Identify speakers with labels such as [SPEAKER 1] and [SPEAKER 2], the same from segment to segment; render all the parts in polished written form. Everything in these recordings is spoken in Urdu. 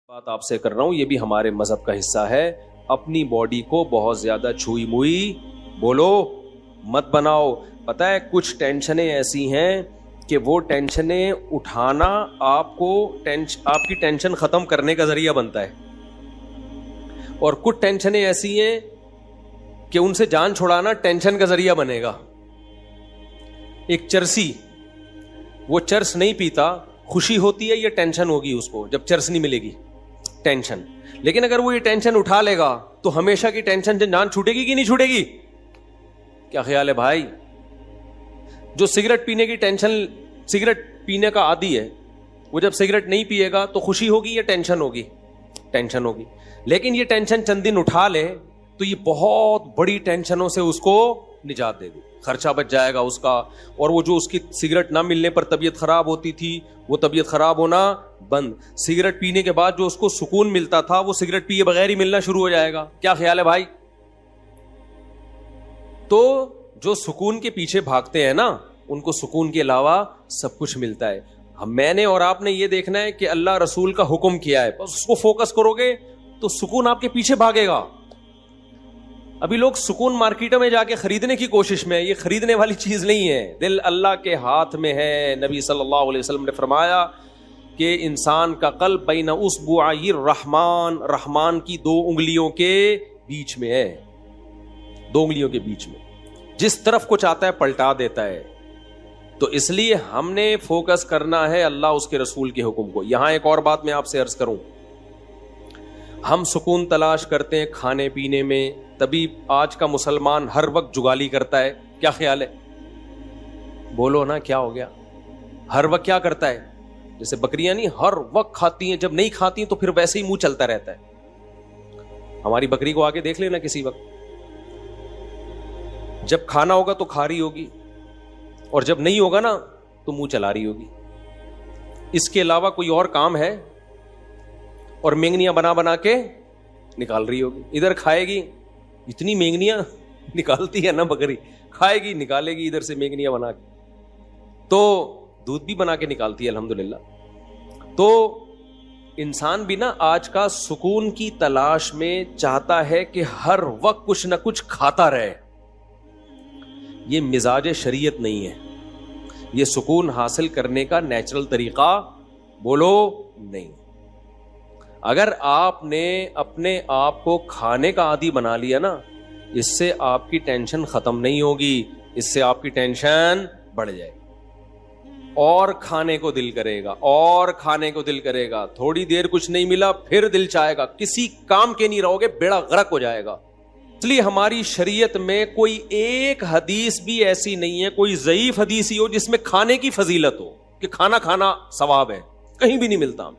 [SPEAKER 1] بات آپ سے کر رہا ہوں یہ بھی ہمارے مذہب کا حصہ ہے. اپنی باڈی کو بہت زیادہ چھوئی موئی بولو مت بناؤ. پتہ ہے کچھ ٹینشنیں ایسی ہیں کہ وہ ٹینشنیں اٹھانا آپ کی ٹینشن ختم کرنے کا ذریعہ بنتا ہے, اور کچھ ٹینشنیں ایسی ہیں کہ ان سے جان چھڑانا ٹینشن کا ذریعہ بنے گا. ایک چرسی وہ چرس نہیں پیتا, خوشی ہوتی ہے یہ ٹینشن ہوگی اس کو جب چرس نہیں ملے گی, ٹینشن. لیکن اگر وہ یہ ٹینشن اٹھا لے گا تو ہمیشہ کی ٹینشن جان چھوٹے گی کہ نہیں چھوٹے گی؟ کیا خیال ہے بھائی؟ جو سگریٹ پینے کی ٹینشن, سگریٹ پینے کا عادی ہے, وہ جب سگریٹ نہیں پیے گا تو خوشی ہوگی یا ٹینشن ہوگی؟ ٹینشن ہوگی. لیکن یہ ٹینشن چند دن اٹھا لے تو یہ بہت بڑی ٹینشنوں سے اس کو نجات دے دے, خرچہ بچ جائے گا اس کا. اور وہ جو اس کی سگریٹ نہ ملنے پر طبیعت خراب ہوتی تھی وہ طبیعت خراب ہونا بند. سگریٹ پینے کے بعد جو اس کو سکون ملتا تھا وہ سگریٹ پیے بغیر ہی ملنا شروع ہو جائے گا. کیا خیال ہے بھائی؟ تو جو سکون کے پیچھے بھاگتے ہیں نا ان کو سکون کے علاوہ سب کچھ ملتا ہے. میں نے اور آپ نے یہ دیکھنا ہے کہ اللہ رسول کا حکم کیا ہے, بس اس کو فوکس کرو گے تو سکون آپ کے پیچھے بھاگے گا. ابھی لوگ سکون مارکیٹوں میں جا کے خریدنے کی کوشش میں, یہ خریدنے والی چیز نہیں ہے, دل اللہ کے ہاتھ میں ہے. نبی صلی اللہ علیہ وسلم نے فرمایا کہ انسان کا قلب بین اصبعی الرحمن, رحمان کی دو انگلیوں کے بیچ میں ہے, دو انگلیوں کے بیچ میں, جس طرف کو چاہتا ہے پلٹا دیتا ہے. تو اس لیے ہم نے فوکس کرنا ہے اللہ اس کے رسول کے حکم کو. یہاں ایک اور بات میں آپ سے عرض کروں, ہم سکون تلاش کرتے ہیں کھانے پینے میں, تبھی آج کا مسلمان ہر وقت جگالی کرتا ہے. کیا خیال ہے؟ بولو نا کیا ہو گیا؟ ہر وقت کیا کرتا ہے؟ جیسے بکریاں نہیں ہر وقت کھاتی ہیں, جب نہیں کھاتی تو پھر ویسے ہی منہ چلتا رہتا ہے. ہماری بکری کو آگے دیکھ لینا کسی وقت, جب کھانا ہوگا تو کھا رہی ہوگی, اور جب نہیں ہوگا نا تو منہ چلا رہی ہوگی. اس کے علاوہ کوئی اور کام ہے؟ اور مینگنیاں بنا بنا کے نکال رہی ہوگی. ادھر کھائے گی, اتنی مینگنیاں نکالتی ہے نا بکری, کھائے گی نکالے گی ادھر سے مینگنیاں بنا کے, تو دودھ بھی بنا کے نکالتی ہے الحمدللہ. تو انسان بھی نا آج کا سکون کی تلاش میں چاہتا ہے کہ ہر وقت کچھ نہ کچھ کھاتا رہے. یہ مزاج شریعت نہیں ہے, یہ سکون حاصل کرنے کا نیچرل طریقہ بولو نہیں. اگر آپ نے اپنے آپ کو کھانے کا عادی بنا لیا نا, اس سے آپ کی ٹینشن ختم نہیں ہوگی, اس سے آپ کی ٹینشن بڑھ جائے گی, اور کھانے کو دل کرے گا, اور کھانے کو دل کرے گا. تھوڑی دیر کچھ نہیں ملا پھر دل چاہے گا, کسی کام کے نہیں رہو گے, بیڑا غرق ہو جائے گا. اس لیے ہماری شریعت میں کوئی ایک حدیث بھی ایسی نہیں ہے, کوئی ضعیف حدیث ہی ہو جس میں کھانے کی فضیلت ہو کہ کھانا کھانا ثواب ہے, کہیں بھی نہیں ملتا.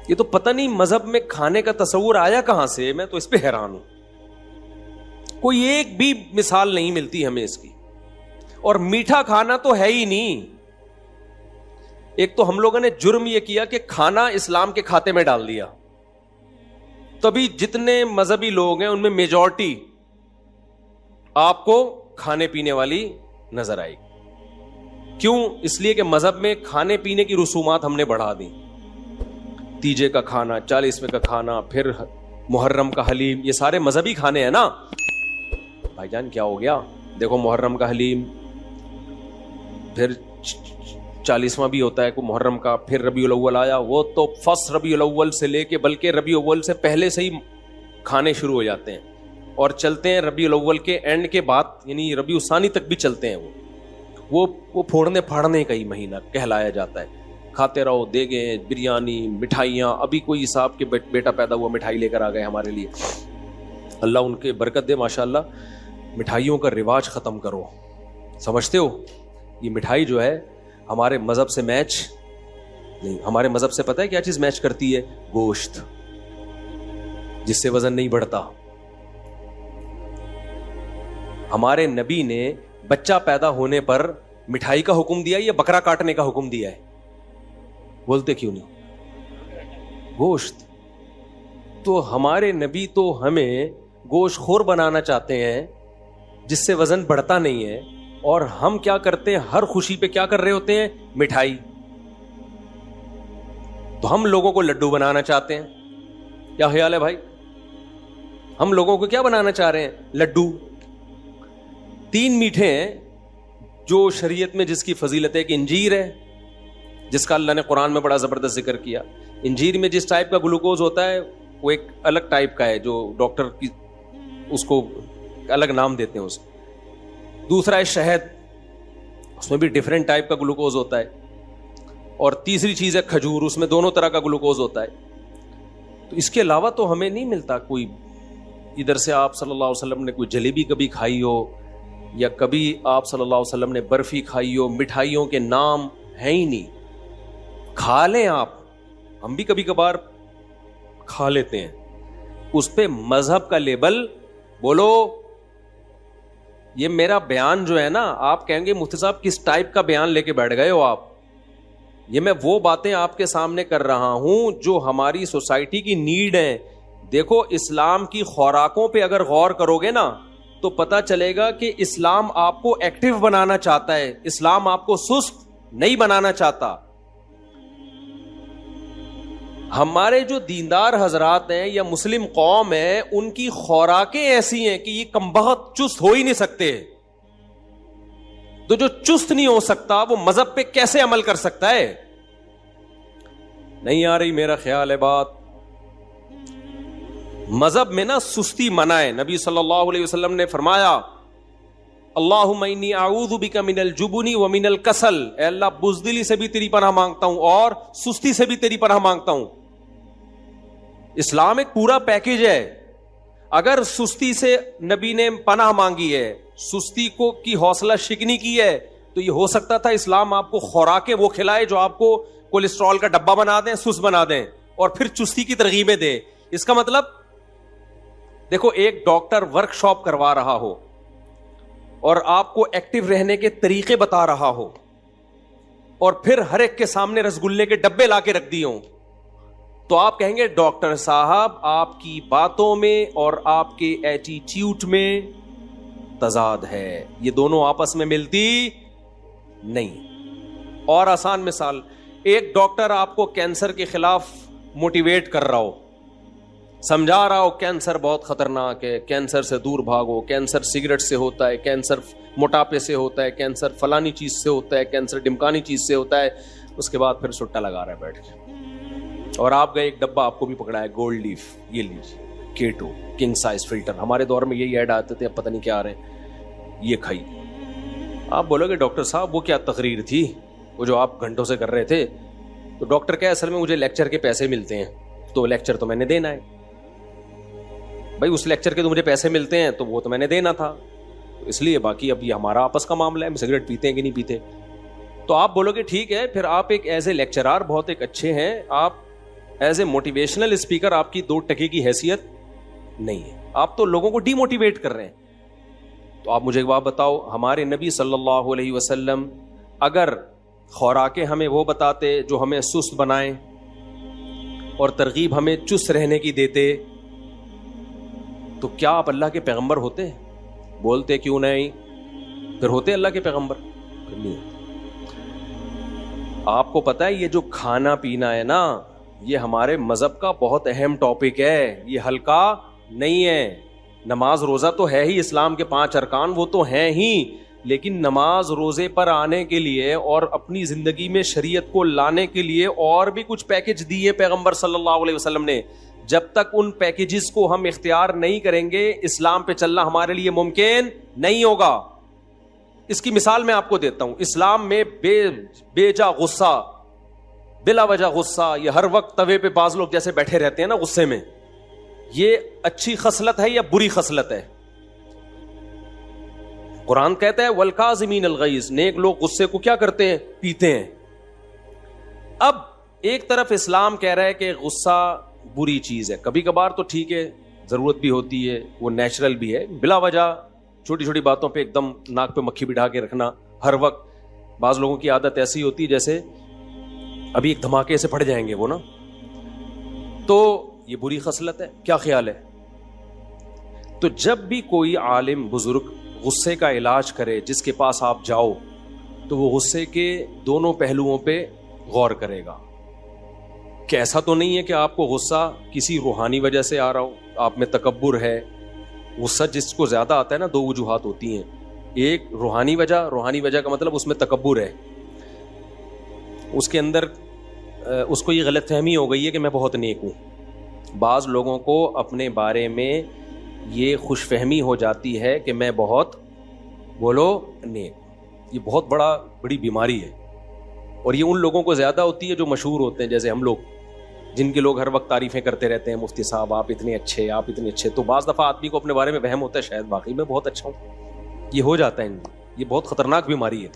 [SPEAKER 1] یہ تو پتہ نہیں مذہب میں کھانے کا تصور آیا کہاں سے, میں تو اس پہ حیران ہوں. کوئی ایک بھی مثال نہیں ملتی ہمیں اس کی. اور میٹھا کھانا تو ہے ہی نہیں. ایک تو ہم لوگوں نے جرم یہ کیا کہ کھانا اسلام کے کھاتے میں ڈال دیا, تبھی جتنے مذہبی لوگ ہیں ان میں میجورٹی آپ کو کھانے پینے والی نظر آئی. کیوں؟ اس لیے کہ مذہب میں کھانے پینے کی رسومات ہم نے بڑھا دی. تیجے کا کھانا, 40ویں کا کھانا, پھر محرم کا حلیم, یہ سارے مذہبی کھانے ہیں نا. بھائی جان کیا ہو گیا؟ دیکھو محرم کا حلیم, پھر 40واں بھی ہوتا ہے کو محرم کا, پھر ربیع الاول آیا, وہ تو فرسٹ ربیع الاول سے لے کے بلکہ ربیع الاول سے پہلے سے ہی کھانے شروع ہو جاتے ہیں, اور چلتے ہیں ربیع الاول کے اینڈ کے بعد, یعنی ربیع الثانی تک بھی چلتے ہیں. وہ پھوڑنے پھاڑنے کا ہی مہینہ کہلایا جاتا ہے. کھاتے رہو, دیگیں, بریانی, مٹھائیاں. ابھی کوئی صاحب کے بیٹا پیدا ہوا, مٹھائی لے کر آ گئے ہمارے لیے, اللہ ان کے برکت دے ماشاءاللہ. مٹھائیوں کا رواج ختم کرو. سمجھتے ہو یہ مٹھائی جو ہے ہمارے مذہب سے میچ نہیں. ہمارے مذہب سے پتہ ہے کیا چیز میچ کرتی ہے؟ گوشت, جس سے وزن نہیں بڑھتا. ہمارے نبی نے بچہ پیدا ہونے پر مٹھائی کا حکم دیا یا بکرا کاٹنے کا حکم دیا ہے؟ بولتے کیوں نہیں؟ گوشت. تو ہمارے نبی تو ہمیں گوشت خور بنانا چاہتے ہیں جس سے وزن بڑھتا نہیں ہے, اور ہم کیا کرتے ہیں؟ ہر خوشی پہ کیا کر رہے ہوتے ہیں؟ مٹھائی. تو ہم لوگوں کو لڈو بنانا چاہتے ہیں. کیا خیال ہے بھائی؟ ہم لوگوں کو کیا بنانا چاہ رہے ہیں؟ لڈو. 3 میٹھے ہیں جو شریعت میں جس کی فضیلت ہے کہ انجیر ہے, جس کا اللہ نے قرآن میں بڑا زبردست ذکر کیا. انجیر میں جس ٹائپ کا گلوکوز ہوتا ہے وہ ایک الگ ٹائپ کا ہے, جو ڈاکٹر کی اس کو الگ نام دیتے ہیں اسے. دوسرا ہے شہد, اس میں بھی ڈیفرنٹ ٹائپ کا گلوکوز ہوتا ہے. اور تیسری چیز ہے کھجور, اس میں دونوں طرح کا گلوکوز ہوتا ہے. تو اس کے علاوہ تو ہمیں نہیں ملتا کوئی. ادھر سے آپ صلی اللہ علیہ وسلم نے کوئی جلیبی کبھی کھائی ہو, یا کبھی آپ صلی اللہ علیہ وسلم نے برفی کھائی ہو, مٹھائیوں کے نام ہیں ہی نہیں. کھا لیں آپ, ہم بھی کبھی کبھار کھا لیتے ہیں, اس پہ مذہب کا لیبل بولو. یہ میرا بیان جو ہے نا, آپ کہیں گے مفتی صاحب کس ٹائپ کا بیان لے کے بیٹھ گئے ہو آپ. یہ میں وہ باتیں آپ کے سامنے کر رہا ہوں جو ہماری سوسائٹی کی نیڈ ہیں. دیکھو اسلام کی خوراکوں پہ اگر غور کرو گے نا تو پتہ چلے گا کہ اسلام آپ کو ایکٹیو بنانا چاہتا ہے, اسلام آپ کو سست نہیں بنانا چاہتا. ہمارے جو دیندار حضرات ہیں یا مسلم قوم ہے, ان کی خوراکیں ایسی ہیں کہ یہ کمبخت چست ہو ہی نہیں سکتے. تو جو چست نہیں ہو سکتا وہ مذہب پہ کیسے عمل کر سکتا ہے؟ نہیں آ رہی میرا خیال ہے بات. مذہب میں نا سستی منع ہے. نبی صلی اللہ علیہ وسلم نے فرمایا اللہم انی اعوذ بک من الجبن ومن الکسل, اے اللہ بزدلی سے بھی تیری پناہ مانگتا ہوں اور سستی سے بھی تیری پناہ مانگتا ہوں. اسلام ایک پورا پیکج ہے. اگر سستی سے نبی نے پناہ مانگی ہے, سستی کو کی حوصلہ شکنی کی ہے, تو یہ ہو سکتا تھا اسلام آپ کو خوراکیں وہ کھلائے جو آپ کو کولیسٹرول کا ڈبہ بنا دیں, سست بنا دیں, اور پھر چستی کی ترغیبیں دے. اس کا مطلب دیکھو, ایک ڈاکٹر ورک شاپ کروا رہا ہو اور آپ کو ایکٹیو رہنے کے طریقے بتا رہا ہو, اور پھر ہر ایک کے سامنے رسگلے کے ڈبے لا کے رکھ دیے ہوں, تو آپ کہیں گے ڈاکٹر صاحب آپ کی باتوں میں اور آپ کے ایٹیٹیوڈ میں تضاد ہے, یہ دونوں آپس میں ملتی نہیں. اور آسان مثال, ایک ڈاکٹر آپ کو کینسر کے خلاف موٹیویٹ کر رہا ہو, سمجھا رہا ہو کینسر بہت خطرناک ہے, کینسر سے دور بھاگو, کینسر سگریٹ سے ہوتا ہے, کینسر موٹاپے سے ہوتا ہے, کینسر فلانی چیز سے ہوتا ہے, کینسر ڈمکانی چیز سے ہوتا ہے. اس کے بعد پھر سٹا لگا رہا ہے بیٹھ کے, اور آپ گئے ایک ڈبہ آپ کو بھی پکڑا ہے گولڈ لیف, یہ لیجیے کیٹو کنگ سائز فلٹر, ہمارے دور میں یہی ایڈ آتے تھے, اب پتہ نہیں کیا آ رہے ہیں, یہ کھائی. آپ بولو گے ڈاکٹر صاحب وہ کیا تقریر تھی وہ جو آپ گھنٹوں سے کر رہے تھے؟ تو ڈاکٹر کیا, اصل میں مجھے لیکچر کے پیسے ملتے ہیں تو لیکچر تو میں نے دینا ہے. بھائی اس لیکچر کے تو مجھے پیسے ملتے ہیں تو وہ تو میں نے دینا تھا, اس لیے باقی اب یہ ہمارا آپس کا معاملہ ہے, سگریٹ پیتے ہیں کہ نہیں پیتے. تو آپ بولو گے ٹھیک ہے, پھر آپ ایک ایز اے لیکچرار بہت ایک اچھے ہیں, آپ ایز اے موٹیویشنل اسپیکر آپ کی 2 ٹکے کی حیثیت نہیں ہے, آپ تو لوگوں کو ڈی موٹیویٹ کر رہے ہیں. تو آپ مجھے ایک بات بتاؤ, ہمارے نبی صلی اللہ علیہ وسلم اگر خوراکیں ہمیں وہ بتاتے جو ہمیں سست بنائیں اور ترغیب ہمیں چست رہنے کی دیتے, تو کیا آپ اللہ کے پیغمبر ہوتے؟ بولتے کیوں نہیں, پھر ہوتے اللہ کے پیغمبر؟ پھر نہیں. آپ کو پتا ہے یہ جو کھانا پینا ہے نا, یہ ہمارے مذہب کا بہت اہم ٹاپک ہے, یہ ہلکا نہیں ہے. نماز روزہ تو ہے ہی, اسلام کے 5 ارکان وہ تو ہیں ہی, لیکن نماز روزے پر آنے کے لیے اور اپنی زندگی میں شریعت کو لانے کے لیے اور بھی کچھ پیکج دیے پیغمبر صلی اللہ علیہ وسلم نے. جب تک ان پیکیجز کو ہم اختیار نہیں کریں گے, اسلام پہ چلنا ہمارے لیے ممکن نہیں ہوگا. اس کی مثال میں آپ کو دیتا ہوں. اسلام میں بے جا غصہ, بلا وجہ غصہ, یہ ہر وقت توے پہ بعض لوگ جیسے بیٹھے رہتے ہیں نا غصے میں, یہ اچھی خصلت ہے یا بری خصلت ہے؟ قرآن کہتا ہے والکاظمین الغیظ, نیک لوگ غصے کو کیا کرتے ہیں؟ پیتے ہیں. اب ایک طرف اسلام کہہ رہا ہے کہ غصہ بری چیز ہے, کبھی کبھار تو ٹھیک ہے, ضرورت بھی ہوتی ہے, وہ نیچرل بھی ہے. بلا وجہ چھوٹی چھوٹی باتوں پہ ایک دم ناک پہ مکھی بٹھا کے رکھنا ہر وقت, بعض لوگوں کی عادت ایسی ہوتی ہے جیسے ابھی ایک دھماکے سے پھٹ جائیں گے وہ نا, تو یہ بری خصلت ہے. کیا خیال ہے؟ تو جب بھی کوئی عالم بزرگ غصے کا علاج کرے, جس کے پاس آپ جاؤ, تو وہ غصے کے دونوں پہلوؤں پہ غور کرے گا. کہ ایسا تو نہیں ہے کہ آپ کو غصہ کسی روحانی وجہ سے آ رہا ہو, آپ میں تکبر ہے. غصہ جس کو زیادہ آتا ہے نا, دو وجوہات ہوتی ہیں. ایک روحانی وجہ کا مطلب اس میں تکبر ہے, اس کے اندر اس کو یہ غلط فہمی ہو گئی ہے کہ میں بہت نیک ہوں. بعض لوگوں کو اپنے بارے میں یہ خوش فہمی ہو جاتی ہے کہ میں بہت نیک. یہ بہت بڑی بیماری ہے, اور یہ ان لوگوں کو زیادہ ہوتی ہے جو مشہور ہوتے ہیں, جیسے ہم لوگ, جن کے لوگ ہر وقت تعریفیں کرتے رہتے ہیں, مفتی صاحب آپ اتنے اچھے. تو بعض دفعہ آدمی کو اپنے بارے میں وہم ہوتا ہے شاید واقعی میں بہت اچھا ہوں. یہ ہو جاتا ہے, یہ بہت خطرناک بیماری ہے.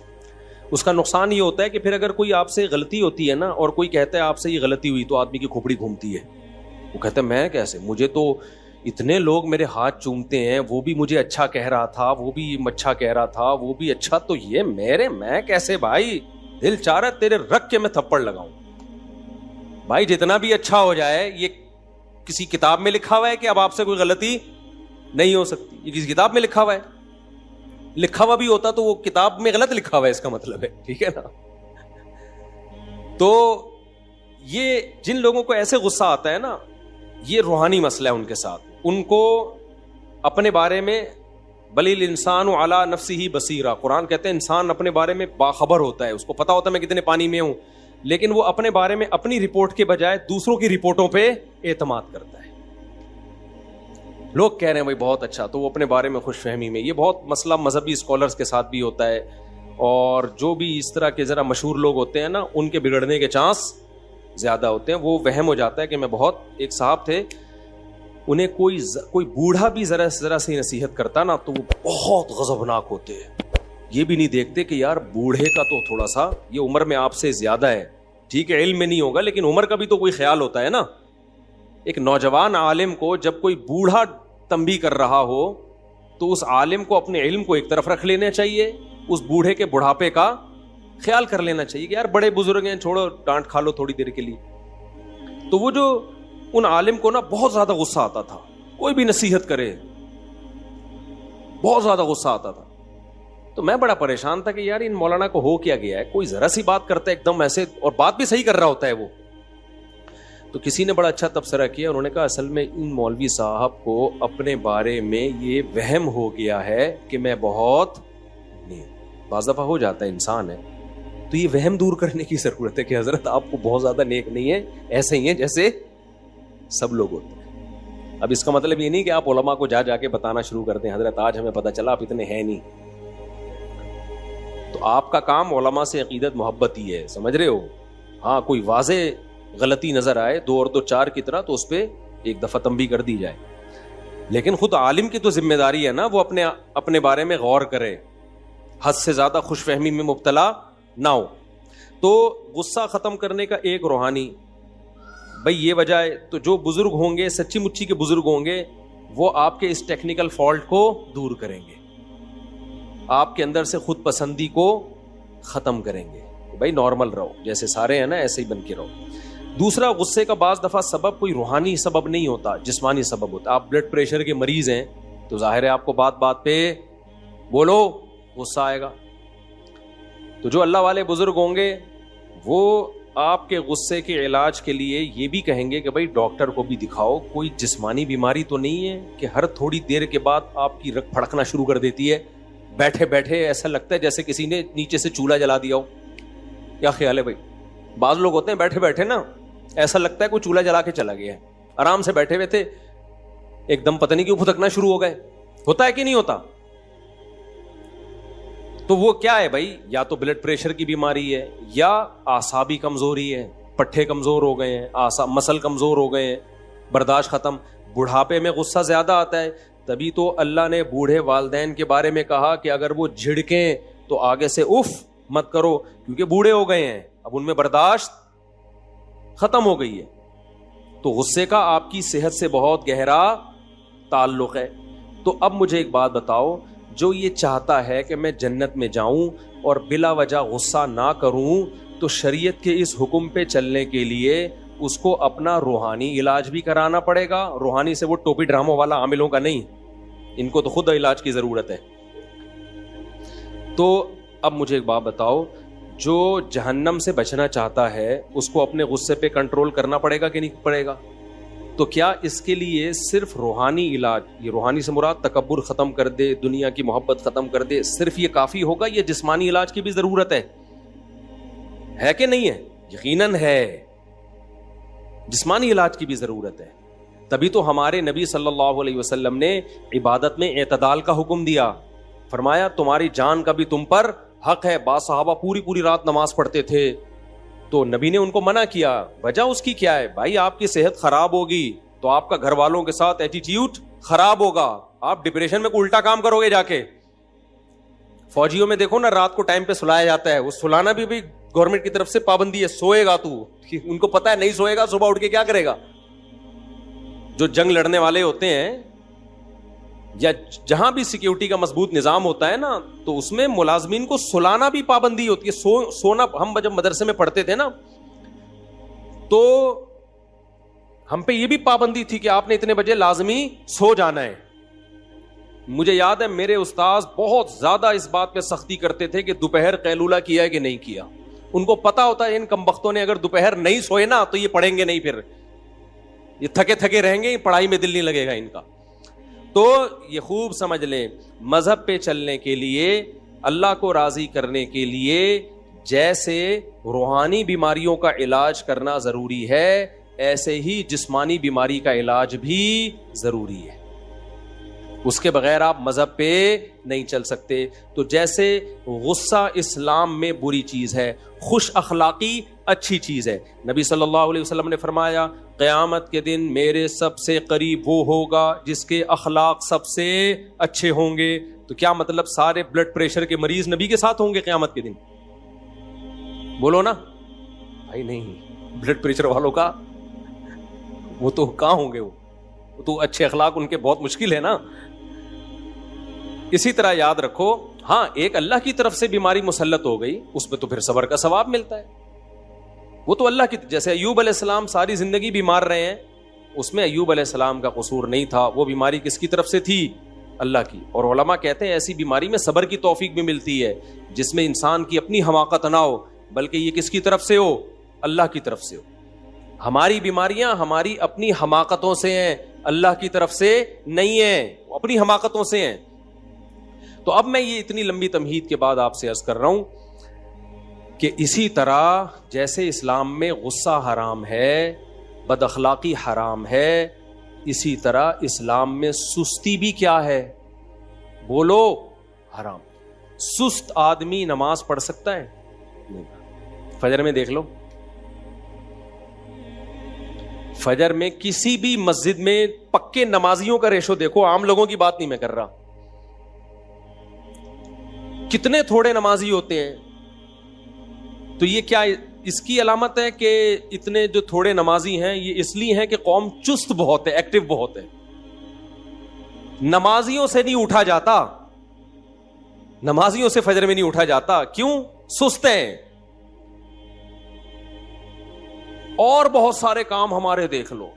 [SPEAKER 1] اس کا نقصان یہ ہوتا ہے کہ پھر اگر کوئی آپ سے غلطی ہوتی ہے نا, اور کوئی کہتا ہے آپ سے یہ غلطی ہوئی, تو آدمی کی کھوپڑی گھومتی ہے. وہ کہتا ہے میں کیسے, مجھے تو اتنے لوگ میرے ہاتھ چومتے ہیں, وہ بھی مجھے اچھا کہہ رہا تھا, وہ بھی اچھا کہہ رہا تھا, وہ بھی اچھا, تو یہ میں کیسے بھائی, دل چاہ رہا ہے تیرے رکھ کے میں تھپڑ لگاؤں. بھائی جتنا بھی اچھا ہو جائے, یہ کسی کتاب میں لکھا ہوا ہے کہ اب آپ سے کوئی غلطی نہیں ہو سکتی. یہ کسی کتاب میں لکھا ہوا ہے, لکھا ہوا بھی ہوتا تو وہ کتاب میں غلط لکھا ہوا ہے, اس کا مطلب ہے, ٹھیک ہے نا. تو یہ جن لوگوں کو ایسے غصہ آتا ہے نا, یہ روحانی مسئلہ ہے ان کے ساتھ. ان کو اپنے بارے میں بل الانسان علی نفسہ بصیرہ, قرآن کہتے ہیں انسان اپنے بارے میں باخبر ہوتا ہے, اس کو پتا ہوتا ہے میں کتنے پانی میں ہوں, لیکن وہ اپنے بارے میں اپنی رپورٹ کے بجائے دوسروں کی رپورٹوں پہ اعتماد کرتا ہے. لوگ کہہ رہے ہیں بھائی بہت اچھا, تو وہ اپنے بارے میں خوش فہمی میں. یہ بہت مسئلہ مذہبی اسکالرز کے ساتھ بھی ہوتا ہے, اور جو بھی اس طرح کے ذرا مشہور لوگ ہوتے ہیں نا, ان کے بگڑنے کے چانس زیادہ ہوتے ہیں. وہ وہم ہو جاتا ہے کہ میں بہت, ایک صاحب تھے, انہیں کوئی بوڑھا بھی ذرا سی نصیحت کرتا نا تو وہ بہت غضبناک ہوتے ہیں. یہ بھی نہیں دیکھتے کہ یار بوڑھے کا تو تھوڑا سا, یہ عمر میں آپ سے زیادہ ہے, ٹھیک ہے علم میں نہیں ہوگا, لیکن عمر کا بھی تو کوئی خیال ہوتا ہے نا. ایک نوجوان عالم کو جب کوئی بوڑھا تنبیہ کر رہا ہو تو اس عالم کو اپنے علم کو ایک طرف رکھ لینا چاہیے, اس بوڑھے کے بڑھاپے کا خیال کر لینا چاہیے کہ یار بڑے بزرگ ہیں, چھوڑو ڈانٹ کھا لو تھوڑی دیر کے لیے. تو وہ جو ان عالم کو نا بہت زیادہ غصہ آتا تھا, کوئی بھی نصیحت کرے بہت زیادہ غصہ آتا تھا. تو میں بڑا پریشان تھا کہ یار ان مولانا کو ہو کیا گیا ہے, کوئی ذرا سی بات کرتا ہے ایک دم ایسے, اور بات بھی صحیح کر رہا ہوتا ہے وہ. تو کسی نے بڑا اچھا تبصرہ کیا, انہوں نے کہا اصل میں ان مولوی صاحب کو اپنے بارے میں یہ وہم ہو گیا ہے کہ میں بہت نیک. بعض دفعہ ہو جاتا ہے, انسان ہے, تو یہ وہم دور کرنے کی ضرورت ہے کہ حضرت آپ کو بہت زیادہ نیک نہیں ہے, ایسے ہی ہیں جیسے سب لوگ ہوتے ہیں. اب اس کا مطلب یہ نہیں کہ آپ علماء کو جا کے بتانا شروع کر دیں حضرت آج ہمیں پتہ چلا آپ اتنے ہیں نہیں. تو آپ کا کام علماء سے عقیدت محبت ہی ہے, سمجھ رہے ہو. ہاں کوئی واضح غلطی نظر آئے 2 اور 2 4 کی طرح, تو اس پہ ایک دفعہ تنبیہ کر دی جائے, لیکن خود عالم کی تو ذمہ داری ہے نا وہ اپنے بارے میں غور کرے, حد سے زیادہ خوش فہمی میں مبتلا نہ ہو. تو غصہ ختم کرنے کا ایک روحانی بھائی یہ وجہ ہے. تو جو بزرگ ہوں گے, سچی مچی کے بزرگ ہوں گے, وہ آپ کے اس ٹیکنیکل فالٹ کو دور کریں گے, آپ کے اندر سے خود پسندی کو ختم کریں گے. بھائی نارمل رہو, جیسے سارے ہیں نا ایسے ہی بن کے رہو. دوسرا, غصے کا بعض دفعہ سبب کوئی روحانی سبب نہیں ہوتا, جسمانی سبب ہوتا. آپ بلڈ پریشر کے مریض ہیں تو ظاہر ہے آپ کو بات بات پہ بولو غصہ آئے گا. تو جو اللہ والے بزرگ ہوں گے وہ آپ کے غصے کے علاج کے لیے یہ بھی کہیں گے کہ بھائی ڈاکٹر کو بھی دکھاؤ, کوئی جسمانی بیماری تو نہیں ہے کہ ہر تھوڑی دیر کے بعد آپ کی رگ پھڑکنا شروع کر دیتی ہے, بیٹھے بیٹھے ایسا لگتا ہے جیسے کسی نے نیچے سے چولہا جلا دیا ہو. کیا خیال ہے بھائی؟ بعض لوگ ہوتے ہیں بیٹھے بیٹھے نا ایسا لگتا ہے کوئی چولہا جلا کے چلا گیا ہے, آرام سے بیٹھے ہوئے تھے ایک دم پتہ نہیں کیوں پھٹکنا شروع ہو گئے. ہوتا ہے کہ نہیں ہوتا؟ تو وہ کیا ہے بھائی, یا تو بلڈ پریشر کی بیماری ہے, یا اعصابی کمزوری ہے, پٹھے کمزور ہو گئے ہیں, مسل کمزور ہو گئے ہیں, برداشت ختم. بڑھاپے میں غصہ زیادہ آتا ہے, تبھی تو اللہ نے بوڑھے والدین کے بارے میں کہا کہ اگر وہ جھڑکیں تو آگے سے اف مت کرو, کیونکہ بوڑھے ہو گئے ہیں, اب ان میں برداشت ختم ہو گئی ہے. تو غصے کا آپ کی صحت سے بہت گہرا تعلق ہے. تو اب مجھے ایک بات بتاؤ, جو یہ چاہتا ہے کہ میں جنت میں جاؤں اور بلا وجہ غصہ نہ کروں, تو شریعت کے اس حکم پہ چلنے کے لیے اس کو اپنا روحانی علاج بھی کرانا پڑے گا. روحانی سے وہ ٹوپی ڈراموں والا عاملوں کا نہیں, ان کو تو خود علاج کی ضرورت ہے. تو اب مجھے ایک بات بتاؤ, جو جہنم سے بچنا چاہتا ہے اس کو اپنے غصے پہ کنٹرول کرنا پڑے گا کہ نہیں پڑے گا؟ تو کیا اس کے لیے صرف روحانی علاج، یہ روحانی سے مراد تکبر ختم کر دے، دنیا کی محبت ختم کر دے، صرف یہ کافی ہوگا؟ یہ جسمانی علاج کی بھی ضرورت ہے کہ نہیں ہے؟ یقیناً ہے، جسمانی علاج کی بھی ضرورت ہے. تبھی تو ہمارے نبی صلی اللہ علیہ وسلم نے عبادت میں اعتدال کا حکم دیا. فرمایا تمہاری جان کا بھی تم پر حق ہے. بعض صحابہ پوری رات نماز پڑھتے تھے تو نبی نے ان کو منع کیا. وجہ اس کی کیا ہے؟ بھائی آپ کی صحت خراب ہوگی تو آپ کا گھر والوں کے ساتھ ایٹیٹیوڈ خراب ہوگا، آپ ڈپریشن میں کوئی الٹا کام کرو گے جا کے. فوجیوں میں دیکھو نا، رات کو ٹائم پہ سلایا جاتا ہے، وہ سلانا بھی گورنمنٹ کی طرف سے پابندی ہے. سوئے گا تو ان کو پتا ہے نہیں سوئے گا صبح اٹھ کے کیا کرے گا. جو جنگ لڑنے والے ہوتے ہیں یا جہاں بھی سیکیورٹی کا مضبوط نظام ہوتا ہے نا، تو اس میں ملازمین کو سلانا بھی پابندی ہوتی ہے. سونا ہم جب مدرسے میں پڑھتے تھے نا تو ہم پہ یہ بھی پابندی تھی کہ آپ نے اتنے بجے لازمی سو جانا ہے. مجھے یاد ہے میرے استاذ بہت زیادہ اس بات پہ سختی کرتے تھے کہ دوپہر قیلولہ کیا ہے کہ نہیں کیا. ان کو پتا ہوتا ہے ان کمبختوں نے اگر دوپہر نہیں سوئے نا تو یہ پڑھیں گے نہیں، پھر یہ تھکے تھکے رہیں گے، پڑھائی میں دل نہیں لگے گا ان کا. تو یہ خوب سمجھ لیں، مذہب پہ چلنے کے لیے، اللہ کو راضی کرنے کے لیے جیسے روحانی بیماریوں کا علاج کرنا ضروری ہے، ایسے ہی جسمانی بیماری کا علاج بھی ضروری ہے. اس کے بغیر آپ مذہب پہ نہیں چل سکتے. تو جیسے غصہ اسلام میں بری چیز ہے، خوش اخلاقی اچھی چیز ہے. نبی صلی اللہ علیہ وسلم نے فرمایا قیامت کے دن میرے سب سے قریب وہ ہوگا جس کے اخلاق سب سے اچھے ہوں گے. تو کیا مطلب سارے بلڈ پریشر کے مریض نبی کے ساتھ ہوں گے قیامت کے دن؟ بولو نا بھائی. نہیں، بلڈ پریشر والوں کا وہ تو کہاں ہوں گے، وہ تو اچھے اخلاق ان کے بہت مشکل ہے نا. اسی طرح یاد رکھو، ہاں ایک اللہ کی طرف سے بیماری مسلط ہو گئی، اس پہ تو پھر صبر کا ثواب ملتا ہے. وہ تو اللہ کی، جیسے ایوب علیہ السلام ساری زندگی بیمار رہے ہیں، اس میں ایوب علیہ السلام کا قصور نہیں تھا. وہ بیماری کس کی طرف سے تھی؟ اللہ کی. اور علماء کہتے ہیں ایسی بیماری میں صبر کی توفیق بھی ملتی ہے، جس میں انسان کی اپنی حماقت نہ ہو، بلکہ یہ کس کی طرف سے ہو؟ اللہ کی طرف سے ہو. ہماری بیماریاں ہماری اپنی حماقتوں سے ہیں، اللہ کی طرف سے نہیں ہیں، اپنی حماقتوں سے ہیں. تو اب میں یہ اتنی لمبی تمہید کے بعد آپ سے عرض کر رہا ہوں کہ اسی طرح جیسے اسلام میں غصہ حرام ہے، بد اخلاقی حرام ہے، اسی طرح اسلام میں سستی بھی کیا ہے؟ بولو، حرام. سست آدمی نماز پڑھ سکتا ہے؟ نہیں. فجر میں دیکھ لو، فجر میں کسی بھی مسجد میں پکے نمازیوں کا ریشو دیکھو، عام لوگوں کی بات نہیں میں کر رہا، کتنے تھوڑے نمازی ہوتے ہیں. تو یہ کیا اس کی علامت ہے کہ اتنے جو تھوڑے نمازی ہیں یہ اس لیے ہیں کہ قوم چست بہت ہے، ایکٹیو بہت ہے. نمازیوں سے نہیں اٹھا جاتا، نمازیوں سے فجر میں نہیں اٹھا جاتا. کیوں؟ سست ہیں. اور بہت سارے کام ہمارے دیکھ لو،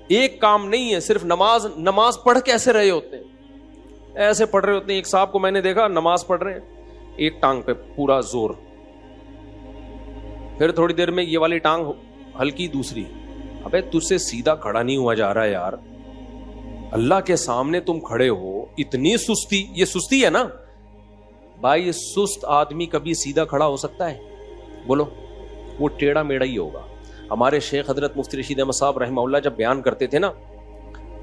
[SPEAKER 1] ایک کام نہیں ہے، صرف نماز پڑھ کیسے رہے ہوتے ہیں، ایسے پڑھ رہے ہوتے ہیں. ایک صاحب کو میں نے دیکھا نماز پڑھ رہے ہیں، ایک ٹانگ پہ پورا زور، پھر تھوڑی دیر میں یہ والی ٹانگ ہلکی، دوسری. ابے تجھ سے سیدھا کھڑا نہیں ہوا جا رہا ہے یار، اللہ کے سامنے تم کھڑے ہو، اتنی سستی. یہ سستی ہے نا بھائی. یہ سست آدمی کبھی سیدھا کھڑا ہو سکتا ہے؟ بولو، وہ ٹیڑھا میڑھا ہی ہوگا. ہمارے شیخ حضرت مفتی رشید احمد صاحب رحمہ اللہ جب بیان کرتے تھے نا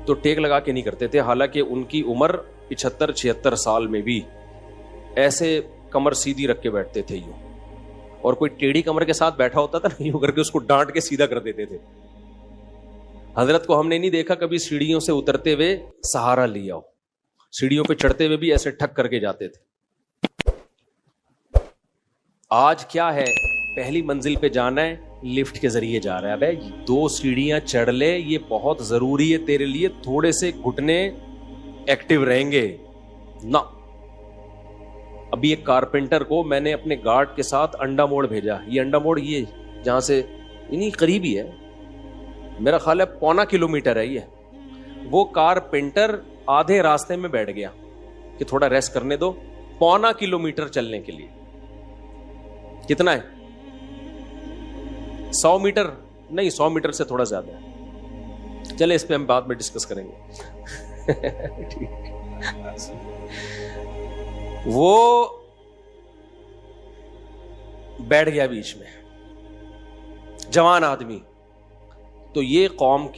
[SPEAKER 1] تو ٹیک لگا کے نہیں کرتے تھے، حالانکہ ان کی عمر 75-76 سال میں بھی ایسے کمر سیدھی رکھ کے بیٹھتے تھے یوں، اور کوئی ٹیڑھی کمر کے ساتھ بیٹھا ہوتا تھا نا یوں کر کے اس کو ڈانٹ کے سیدھا کر دیتے تھے. حضرت کو ہم نے نہیں دیکھا کبھی سیڑھیوں سے اترتے ہوئے سہارا لیا ہو، سیڑھیوں پہ چڑھتے ہوئے بھی ایسے ٹھک کر کے جاتے تھے. آج کیا ہے، پہلی منزل پہ جانا ہے لفٹ کے ذریعے جا رہا ہے. بھائی 2 سیڑھیاں چڑھ لے، یہ بہت ضروری ہے تیرے لیے، تھوڑے سے گھٹنے ایکٹیو رہیں گے نا. ابھی ایک کارپینٹر کو میں نے اپنے گارڈ کے ساتھ انڈا موڑ بھیجا. یہ انڈا موڑ یہ جہاں سے انہیں قریب ہی ہے، میرا خیال ہے 1.25 کلومیٹر ہے. وہ کارپینٹر آدھے راستے میں بیٹھ گیا کہ تھوڑا ریسٹ کرنے دو، 1.25 کلومیٹر چلنے کے لیے. کتنا ہے؟ 100 میٹر نہیں، 100 میٹر سے تھوڑا زیادہ ہے. چلے اس پہ ہم بعد میں ڈسکس کریں گے. وہ بیٹھ گیا بیچ میں، جوان آدمی. تو یہ قوم کی